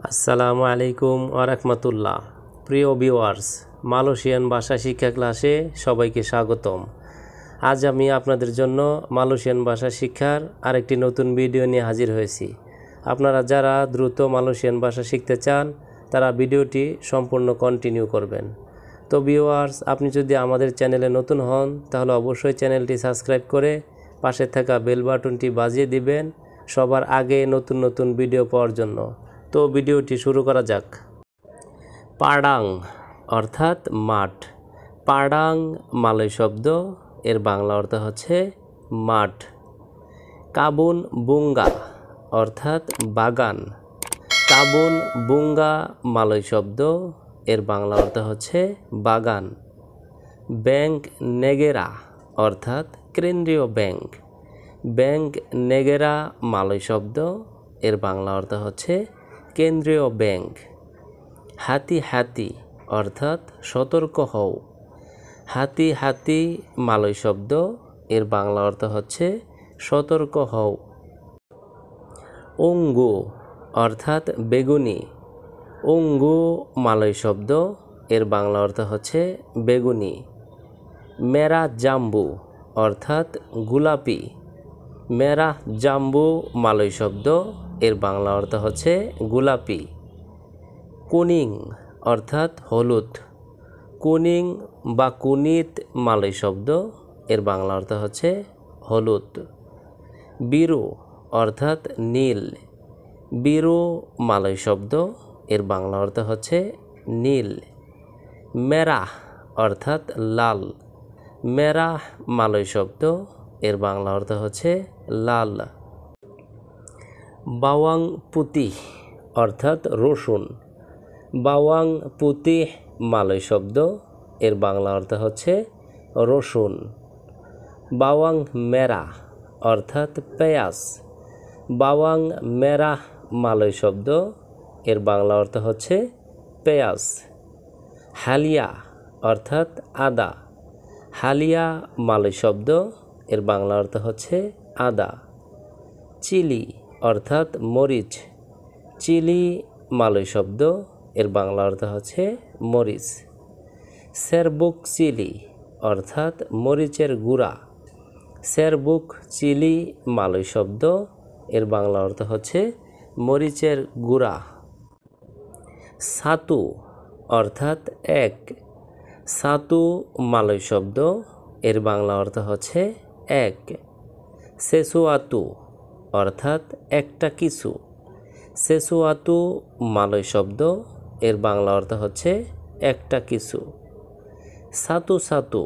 আসসালামু আলাইকুম ওয়া রাহমাতুল্লাহ। প্রিয় ভিউয়ার্স, মালয়েশিয়ান ভাষা শিক্ষা ক্লাসে সবাইকে স্বাগতম। আজ আমি আপনাদের জন্য মালয়েশিয়ান ভাষা শিক্ষার আরেকটি নতুন ভিডিও নিয়ে হাজির হয়েছি। আপনারা যারা দ্রুত মালয়েশিয়ান ভাষা শিখতে চান তারা ভিডিওটি সম্পূর্ণ কন্টিনিউ করবেন। তো ভিউয়ার্স, আপনি যদি আমাদের চ্যানেলে নতুন হন তাহলে অবশ্যই চ্যানেলটি সাবস্ক্রাইব করে পাশে থাকা বেল বাটনটি বাজিয়ে দিবেন সবার আগে নতুন নতুন ভিডিও পাওয়ার জন্য। তো ভিডিওটি শুরু করা যাক। পাডাং অর্থাৎ মাঠ। পাডাং মালয় শব্দ, এর বাংলা অর্থ হচ্ছে মাঠ। কাবুন বুঙ্গা অর্থাৎ বাগান। কাবুন বুঙ্গা মালয় শব্দ, এর বাংলা অর্থ হচ্ছে বাগান। ব্যাংক নেগেরা অর্থাৎ কেন্দ্রীয় ব্যাংক। ব্যাংক নেগেরা মালয় শব্দ, এর বাংলা অর্থ হচ্ছে কেন্দ্রীয় ব্যাংক। হাতি হাতি অর্থাৎ সতর্ক হও। হাতি হাতি মালয় শব্দ, এর বাংলা অর্থ হচ্ছে সতর্ক হও। অঙ্গু অর্থাৎ বেগুনি। অঙ্গু মালয় শব্দ, এর বাংলা অর্থ হচ্ছে বেগুনি। মেরা জাম্বু অর্থাৎ গোলাপি। মেরা জাম্বু মালয় শব্দ, এর বাংলা অর্থ হচ্ছে গোলাপি। কুনিং অর্থাৎ হলুদ। কুনিং বা কুনিত মালয় শব্দ, এর বাংলা অর্থ হচ্ছে হলুদ। বিরু অর্থাৎ নীল। বিরু মালয় শব্দ, এর বাংলা অর্থ হচ্ছে নীল। মেরাহ অর্থাৎ লাল। মেরাহ মালয় শব্দ, এর বাংলা অর্থ হচ্ছে লাল। বাওয়াং পুতিহ অর্থাৎ রসুন। বাওয়াং পুতিহ মালয় শব্দ, এর বাংলা অর্থ হচ্ছে রসুন। বাওয়াং মেরা অর্থাৎ পেঁয়াজ। বাওয়াং মেরা মালয় শব্দ, এর বাংলা অর্থ হচ্ছে পেঁয়াজ। হালিয়া অর্থাৎ আদা। হালিয়া মালয় শব্দ, এর বাংলা অর্থ হচ্ছে আদা। চিলি অর্থাৎ মরিচ। চিলি মালয় শব্দ, এর বাংলা অর্থ হচ্ছে মরিচ। সেরবুক চিলি অর্থাৎ মরিচের গুঁড়া। সেরবুক চিলি মালয় শব্দ, এর বাংলা অর্থ হচ্ছে মরিচের গুঁড়া। সাতু অর্থাৎ এক। সাতু মালয় শব্দ, এর বাংলা অর্থ হচ্ছে এক। সেসুয়াতু অর্থাৎ একটা কিছু। সেসুয়াতু মালয় শব্দ, এর বাংলা অর্থ হচ্ছে একটা কিছু। সাতু সাতু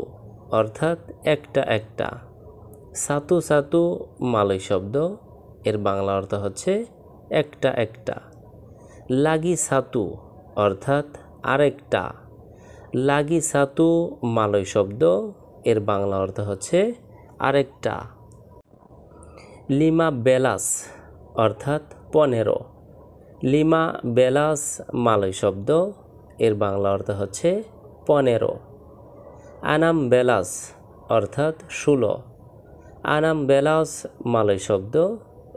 অর্থাৎ একটা একটা। সাতু সাতু মালয় শব্দ, এর বাংলা অর্থ হচ্ছে একটা একটা। লাগি সাতু অর্থাৎ আরেকটা। লাগি সাতু মালয় শব্দ, এর বাংলা অর্থ হচ্ছে আরেকটা। লিমা বেলাস অর্থাৎ 15। লিমা বেলাস মালয় শব্দ, এর বাংলা অর্থ হচ্ছে 15। আনাম বেলাস অর্থাৎ 16। আনাম বেলাস মালয় শব্দ,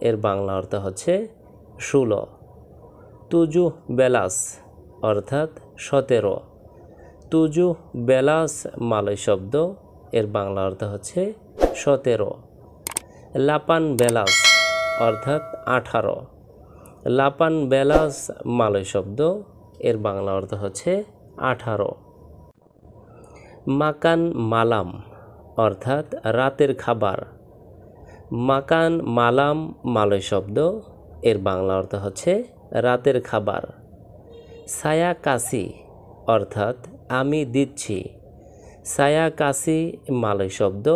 এর বাংলা অর্থ হচ্ছে 16। তুজু বেলাস অর্থাৎ 17। তুজু বেলাস মালয় শব্দ, এর বাংলা অর্থ হচ্ছে 17। লাপান বেলাস অর্থাৎ 18। লাপান বেলাস মালয় শব্দ, এর বাংলা অর্থ হচ্ছে 18। মাকান মালাম অর্থাৎ রাতের খাবার। মাকান মালাম মালয় শব্দ, এর বাংলা অর্থ হচ্ছে রাতের খাবার। সায়া কাসি অর্থাৎ আমি দিচ্ছি। সায়া কাসি মালয় শব্দ,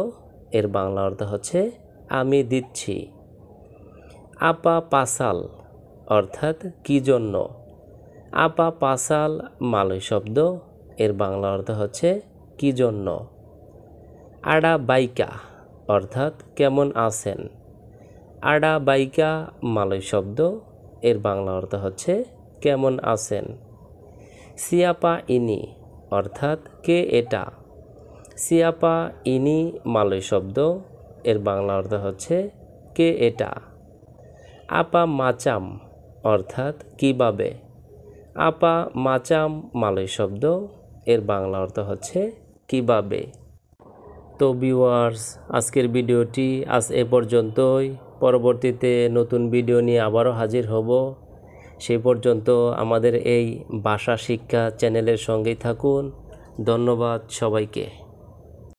এর বাংলা অর্থ হচ্ছে আমি দিচ্ছি। আপা পাসাল অর্থাৎ কি জন্য। আপা পাসাল মালয় শব্দ, এর বাংলা অর্থ হচ্ছে কি জন্য। আডা বাইকা অর্থাৎ কেমন আছেন। আডা বাইকা মালয় শব্দ, এর বাংলা অর্থ হচ্ছে কেমন আছেন। সিয়াপা ইনি অর্থাৎ কে এটা। সিয়াপা ইনি মালয় শব্দ, এর বাংলা অর্থ হচ্ছে কে এটা। আপা মাচাম অর্থাৎ কিভাবে। আপা মাচাম মালয় শব্দ, এর বাংলা অর্থ হচ্ছে কিভাবে। তো ভিউয়ার্স, আজকের ভিডিওটি আজ এ পর্যন্তই। পরবর্তীতে নতুন ভিডিও নিয়ে আবারও হাজির হব। সেই পর্যন্ত আমাদের এই ভাষা শিক্ষা চ্যানেলের সঙ্গেই থাকুন। ধন্যবাদ সবাইকে।